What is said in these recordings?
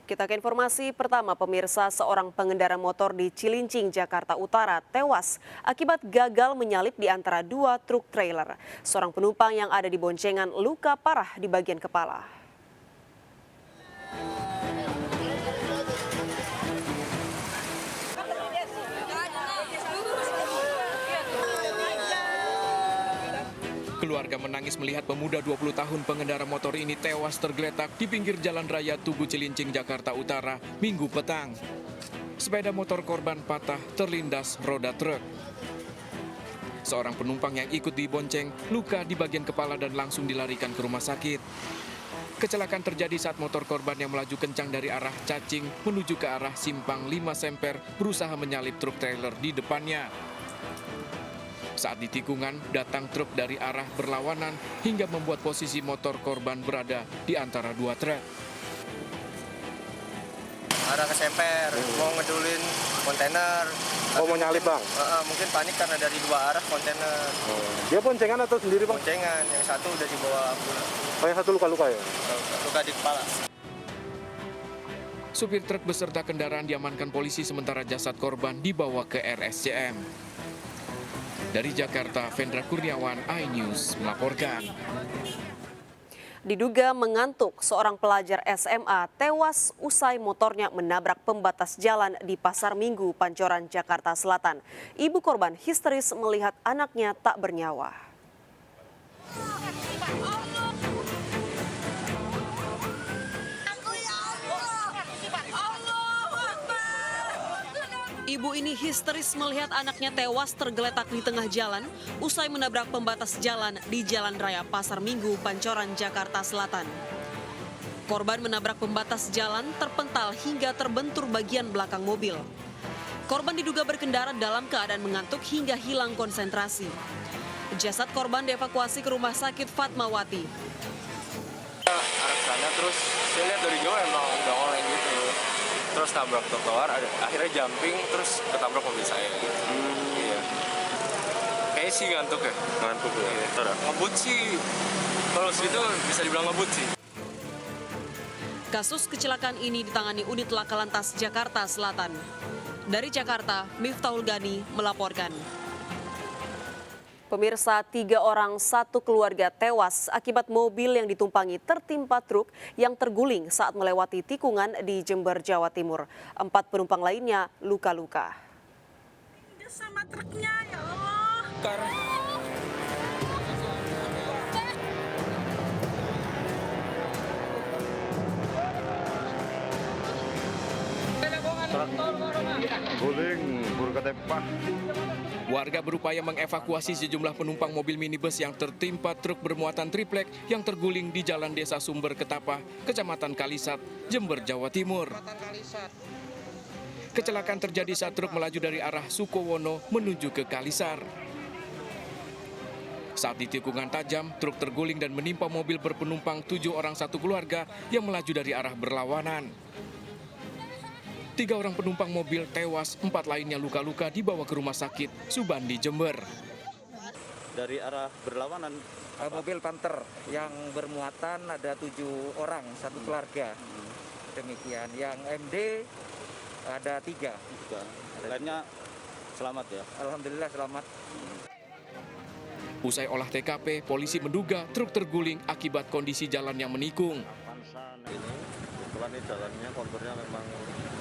Kita ke informasi pertama, pemirsa, seorang pengendara motor di Cilincing, Jakarta Utara tewas akibat gagal menyalip di antara dua truk trailer. Seorang penumpang yang ada di boncengan luka parah di bagian kepala. Keluarga menangis melihat pemuda 20 tahun pengendara motor ini tewas tergeletak di pinggir Jalan Raya Tugu Cilincing, Jakarta Utara, Minggu petang. Sepeda motor korban patah terlindas roda truk. Seorang penumpang yang ikut dibonceng luka di bagian kepala dan langsung dilarikan ke rumah sakit. Kecelakaan terjadi saat motor korban yang melaju kencang dari arah Cacing menuju ke arah Simpang 5 Semper berusaha menyalip truk trailer di depannya. Saat di tikungan, datang truk dari arah berlawanan hingga membuat posisi motor korban berada di antara dua truk. Arah ke Semper, mau ngedulin kontainer. Oh, mau nyalip, Bang? Mungkin panik karena dari dua arah kontainer. Dia boncengan atau sendiri, Bang? Boncengan, yang satu udah dibawa ambulan. Oh, yang satu luka-luka ya? Luka di kepala. Supir truk beserta kendaraan diamankan polisi sementara jasad korban dibawa ke RSCM. Dari Jakarta, Vendra Kurniawan, iNews melaporkan. Diduga mengantuk, seorang pelajar SMA tewas usai motornya menabrak pembatas jalan di Pasar Minggu, Pancoran, Jakarta Selatan. Ibu korban histeris melihat anaknya tak bernyawa. Ibu ini histeris melihat anaknya tewas tergeletak di tengah jalan usai menabrak pembatas jalan di Jalan Raya Pasar Minggu, Pancoran, Jakarta Selatan. Korban menabrak pembatas jalan terpental hingga terbentur bagian belakang mobil. Korban diduga berkendara dalam keadaan mengantuk hingga hilang konsentrasi. Jasad korban dievakuasi ke Rumah Sakit Fatmawati. Arah sana, terus saya lihat dari jauh emang udah oleng gitu. Terus tabrak trotoar, akhirnya jumping, terus ketabrak mobil saya. Iya. Kayaknya sih ngantuk ya. Ngantuk ya? Iya. Ngebut sih, kalau segitu bisa dibilang ngebut sih. Kasus kecelakaan ini ditangani Unit Laka Lantas Jakarta Selatan. Dari Jakarta, Miftahul Gani melaporkan. Pemirsa, 3 orang satu keluarga tewas akibat mobil yang ditumpangi tertimpa truk yang terguling saat melewati tikungan di Jember, Jawa Timur. 4 penumpang lainnya luka-luka. Sama truknya, ya Allah. Guling, berketepah. Warga berupaya mengevakuasi sejumlah penumpang mobil minibus yang tertimpa truk bermuatan triplek yang terguling di Jalan Desa Sumber Ketapah, Kecamatan Kalisat, Jember, Jawa Timur. Kecelakaan terjadi saat truk melaju dari arah Sukowono menuju ke Kalisar. Saat di tikungan tajam, truk terguling dan menimpa mobil berpenumpang 7 orang satu keluarga yang melaju dari arah berlawanan. 3 orang penumpang mobil tewas, 4 lainnya luka-luka dibawa ke Rumah Sakit Subandi, Jember. Dari arah berlawanan, mobil Panther yang bermuatan ada 7 orang, satu keluarga. Demikian. Yang MD ada 3. lainnya selamat ya? Alhamdulillah selamat. Usai olah TKP, polisi menduga truk terguling akibat kondisi jalan yang menikung. Ini, kebetulan ini jalannya, konturnya memang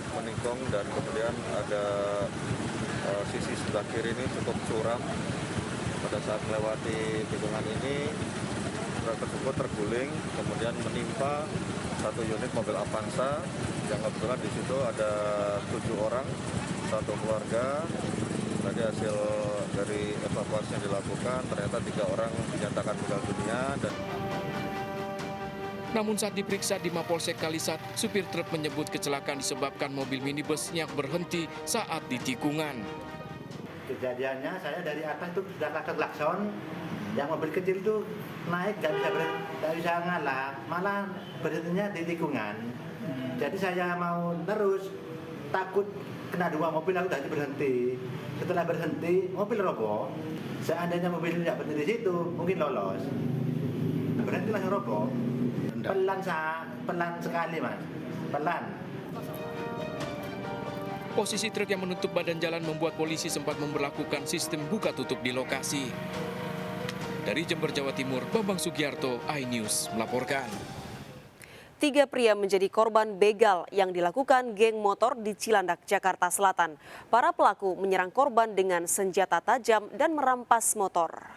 menikung dan kemudian ada sisi sebelah kiri ini cukup curam. Pada saat melewati tikungan ini, truk tersebut terguling, kemudian menimpa satu unit mobil Avanza yang kebetulan di situ ada 7 orang, satu keluarga. Tadi hasil dari evakuasi yang dilakukan, ternyata 3 orang dinyatakan meninggal dunia. Namun saat diperiksa di Mapolsek Kalisat, supir truk menyebut kecelakaan disebabkan mobil minibus yang berhenti saat di tikungan. Kejadiannya saya dari atas itu sudah kakak klakson, yang mobil kecil itu naik nggak bisa ngalah, malah berhentinya di tikungan. Jadi saya mau terus, takut kena 2 mobil, aku tadi berhenti. Setelah berhenti, mobil roboh. Seandainya mobil tidak berhenti di situ, mungkin lolos. Berhenti langsung roboh. Pelan sekali, Mas. Pelan. Posisi truk yang menutup badan jalan membuat polisi sempat memberlakukan sistem buka tutup di lokasi. Dari Jember, Jawa Timur, Bambang Sugiarto, iNews melaporkan. 3 pria menjadi korban begal yang dilakukan geng motor di Cilandak, Jakarta Selatan. Para pelaku menyerang korban dengan senjata tajam dan merampas motor.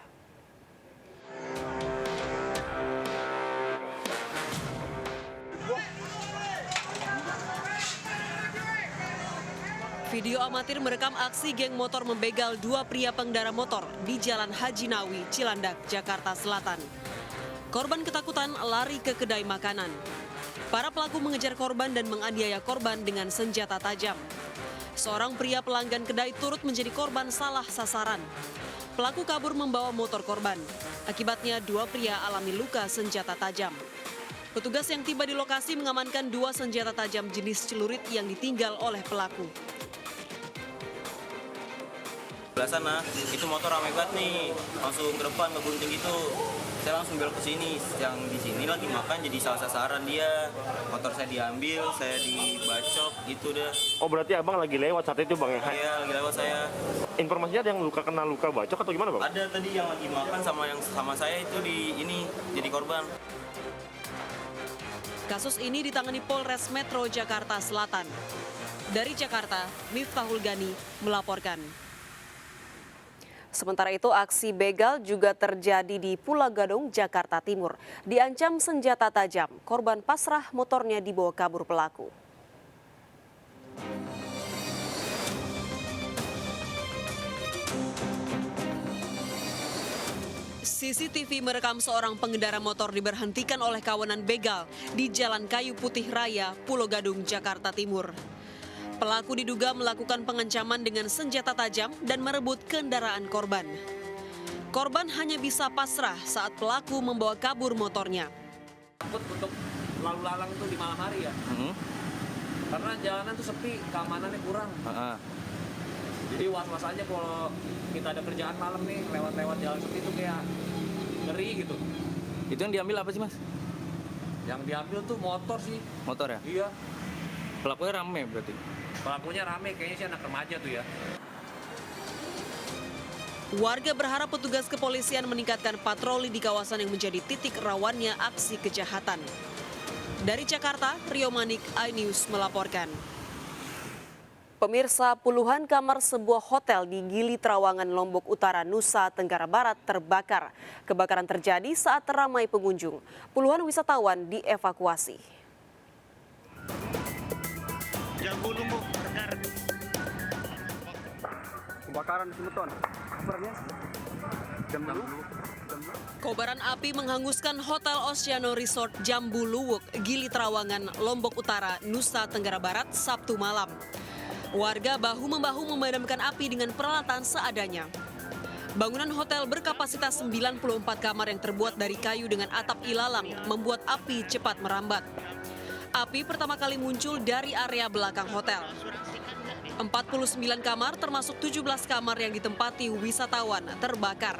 Video amatir merekam aksi geng motor membegal 2 pria pengendara motor di Jalan Haji Nawi, Cilandak, Jakarta Selatan. Korban ketakutan lari ke kedai makanan. Para pelaku mengejar korban dan menganiaya korban dengan senjata tajam. Seorang pria pelanggan kedai turut menjadi korban salah sasaran. Pelaku kabur membawa motor korban. Akibatnya 2 pria alami luka senjata tajam. Petugas yang tiba di lokasi mengamankan 2 senjata tajam jenis celurit yang ditinggal oleh pelaku. Sebelah sana, itu motor ramai banget nih, langsung ke depan ngegunting gitu. Saya langsung belok ke sini, yang di sini lagi makan jadi salah sasaran dia. Motor saya diambil, saya dibacok gitu deh. Oh berarti abang lagi lewat saat itu bang ya? Iya, lagi lewat saya. Informasinya ada yang kena luka bacok atau gimana bang? Ada tadi yang lagi makan sama saya itu di ini jadi korban. Kasus ini ditangani Polres Metro Jakarta Selatan. Dari Jakarta, Miftahul Gani melaporkan. Sementara itu, aksi begal juga terjadi di Pulau Gadung, Jakarta Timur. Diancam senjata tajam, korban pasrah motornya dibawa kabur pelaku. CCTV merekam seorang pengendara motor diberhentikan oleh kawanan begal di Jalan Kayu Putih Raya, Pulau Gadung, Jakarta Timur. Pelaku diduga melakukan pengancaman dengan senjata tajam dan merebut kendaraan korban. Korban hanya bisa pasrah saat pelaku membawa kabur motornya. Takut untuk lalu lalang tuh di malam hari ya, karena jalanan tuh sepi, keamanannya kurang. Jadi was-was aja kalau kita ada kerjaan malam nih, lewat-lewat jalan sepi itu kayak ngeri gitu. Itu yang diambil apa sih mas? Yang diambil tuh motor sih. Motor ya? Iya. Pelakunya rame berarti? Pelakunya rame, kayaknya sih anak remaja tuh ya. Warga berharap petugas kepolisian meningkatkan patroli di kawasan yang menjadi titik rawannya aksi kejahatan. Dari Jakarta, Rio Manik, iNews melaporkan. Pemirsa, puluhan kamar sebuah hotel di Gili Trawangan, Lombok Utara, Nusa Tenggara Barat terbakar. Kebakaran terjadi saat ramai pengunjung. Puluhan wisatawan dievakuasi. Kebakaran di Semeton. Kobaran api menghanguskan Hotel Oceano Resort Jambu Luwuk, Gili Trawangan, Lombok Utara, Nusa Tenggara Barat, Sabtu malam. Warga bahu-membahu memadamkan api dengan peralatan seadanya. Bangunan hotel berkapasitas 94 kamar yang terbuat dari kayu dengan atap ilalang membuat api cepat merambat. Api pertama kali muncul dari area belakang hotel. 49 kamar termasuk 17 kamar yang ditempati wisatawan terbakar.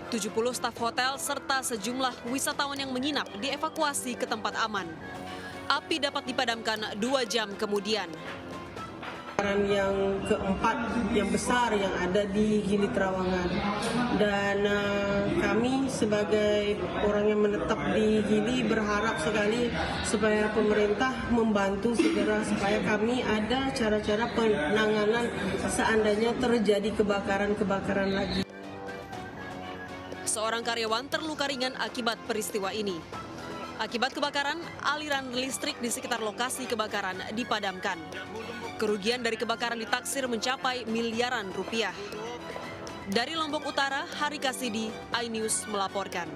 70 staf hotel serta sejumlah wisatawan yang menginap dievakuasi ke tempat aman. Api dapat dipadamkan 2 jam kemudian. Yang keempat yang besar yang ada di Gili Trawangan, dan kami sebagai orang yang menetap di Gili berharap sekali supaya pemerintah membantu segera supaya kami ada cara-cara penanganan seandainya terjadi kebakaran lagi. Seorang karyawan terluka ringan akibat peristiwa ini. Akibat kebakaran, aliran listrik di sekitar lokasi kebakaran dipadamkan. Kerugian dari kebakaran ditaksir mencapai miliaran rupiah. Dari Lombok Utara, Hari Kasidi, iNews melaporkan.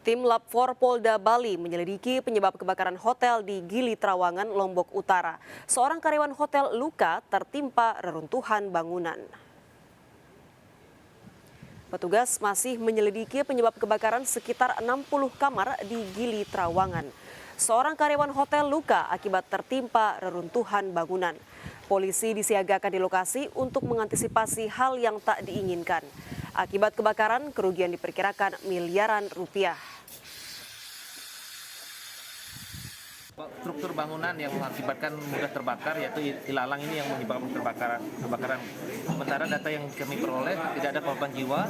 Tim Lab 4 Polda Bali menyelidiki penyebab kebakaran hotel di Gili Trawangan, Lombok Utara. Seorang karyawan hotel luka tertimpa reruntuhan bangunan. Petugas masih menyelidiki penyebab kebakaran sekitar 60 kamar di Gili Trawangan. Seorang karyawan hotel luka akibat tertimpa reruntuhan bangunan. Polisi disiagakan di lokasi untuk mengantisipasi hal yang tak diinginkan. Akibat kebakaran, kerugian diperkirakan miliaran rupiah. struktur bangunan yang mengakibatkan mudah terbakar, yaitu ilalang ini yang menyebabkan kebakaran. Sementara data yang kami peroleh tidak ada korban jiwa.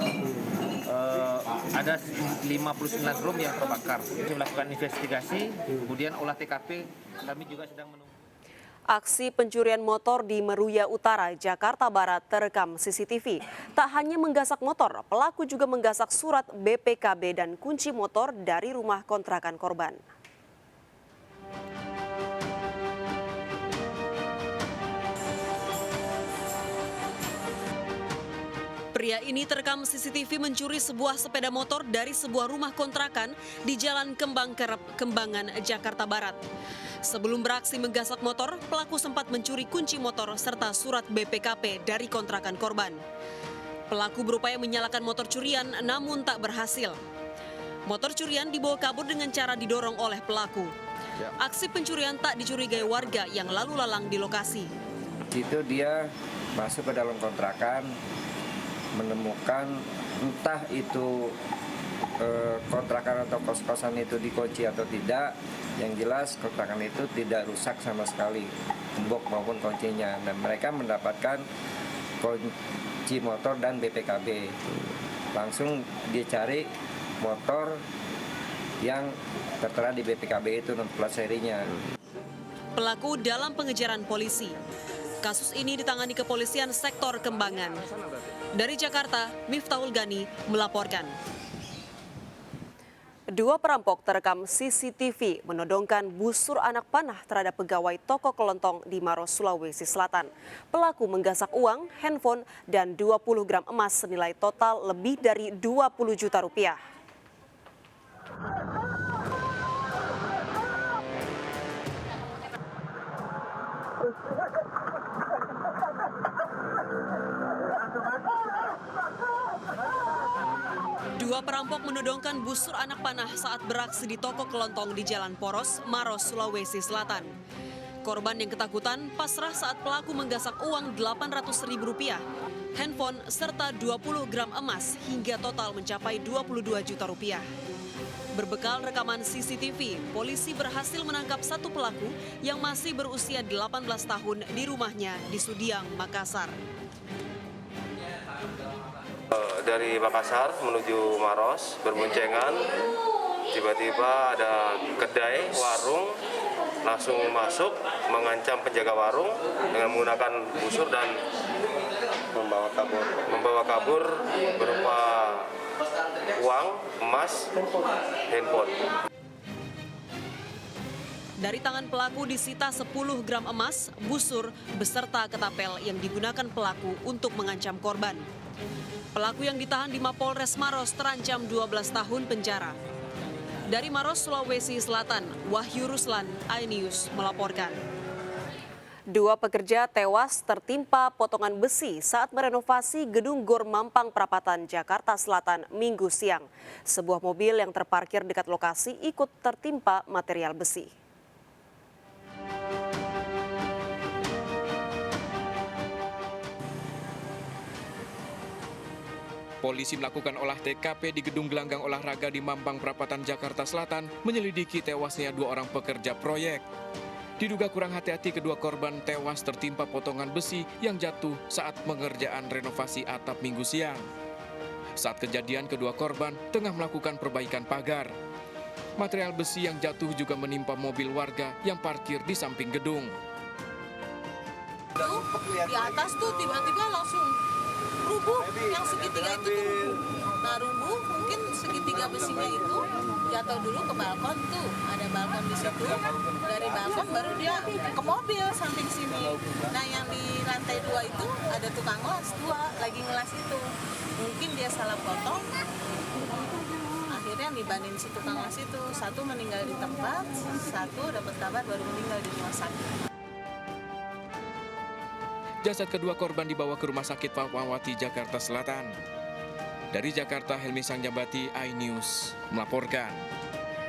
Ada 59 room yang terbakar. Kita melakukan investigasi, kemudian olah TKP. Kami juga sedang menunggu. Aksi pencurian motor di Meruya Utara, Jakarta Barat terekam CCTV. Tak hanya menggasak motor, pelaku juga menggasak surat BPKB dan kunci motor dari rumah kontrakan korban. Pria ini terekam CCTV mencuri sebuah sepeda motor dari sebuah rumah kontrakan di Jalan Kembang Kerep, Kembangan, Jakarta Barat. Sebelum beraksi menggasak motor, pelaku sempat mencuri kunci motor serta surat BPKB dari kontrakan korban. Pelaku berupaya menyalakan motor curian namun tak berhasil. Motor curian dibawa kabur dengan cara didorong oleh pelaku. Aksi pencurian tak dicurigai warga yang lalu lalang di lokasi. Itu dia masuk ke dalam kontrakan, menemukan entah itu kontrakan atau kos-kosan itu dikunci atau tidak. Yang jelas kontrakan itu tidak rusak sama sekali, gembok maupun kuncinya. Dan mereka mendapatkan kunci motor dan BPKB. Langsung dicari motor yang tertera di BPKB itu nomor plat serinya. Pelaku dalam pengejaran polisi. Kasus ini ditangani kepolisian sektor Kembangan. Dari Jakarta, Miftahul Gani melaporkan. Dua perampok terekam CCTV menodongkan busur anak panah terhadap pegawai toko kelontong di Maros, Sulawesi Selatan. Pelaku menggasak uang, handphone, dan 20 gram emas senilai total lebih dari 20 juta rupiah. Dua perampok menodongkan busur anak panah saat beraksi di toko kelontong di Jalan Poros, Maros, Sulawesi Selatan. Korban yang ketakutan pasrah saat pelaku menggasak uang Rp800.000, handphone, serta 20 gram emas hingga total mencapai 22 juta rupiah. Berbekal rekaman CCTV, polisi berhasil menangkap satu pelaku yang masih berusia 18 tahun di rumahnya di Sudiang, Makassar. Dari Makassar menuju Maros berboncengan, tiba-tiba ada kedai warung, langsung masuk mengancam penjaga warung dengan menggunakan busur dan membawa kabur berupa uang, emas, handphone. Dari tangan pelaku disita 10 gram emas, busur, beserta ketapel yang digunakan pelaku untuk mengancam korban. Pelaku yang ditahan di Mapolres Maros terancam 12 tahun penjara. Dari Maros, Sulawesi Selatan, Wahyu Ruslan, iNews melaporkan. Dua pekerja tewas tertimpa potongan besi saat merenovasi gedung Gor Mampang Perapatan, Jakarta Selatan, Minggu siang. Sebuah mobil yang terparkir dekat lokasi ikut tertimpa material besi. Polisi melakukan olah TKP di Gedung Gelanggang Olahraga di Mampang Perapatan, Jakarta Selatan, menyelidiki tewasnya dua orang pekerja proyek. Diduga kurang hati-hati, kedua korban tewas tertimpa potongan besi yang jatuh saat pengerjaan renovasi atap Minggu siang. Saat kejadian, kedua korban tengah melakukan perbaikan pagar. Material besi yang jatuh juga menimpa mobil warga yang parkir di samping gedung. Di atas tuh tiba-tiba langsung rubuh, yang segitiga itu tuh rubuh. Nah rubuh mungkin segitiga besinya itu jatuh dulu ke balkon tuh, ada balkon di situ. Dari balkon baru dia ke mobil samping sini. Nah yang di lantai 2 itu ada tukang las, lagi ngelas itu. Mungkin dia salah potong, akhirnya nibanin si tukang las itu. Satu meninggal di tempat, satu dapat kabar baru meninggal di rumah sakit. Jasad kedua korban dibawa ke Rumah Sakit Fatmawati, Jakarta Selatan. Dari Jakarta, Helmi Sangjambati, iNews melaporkan.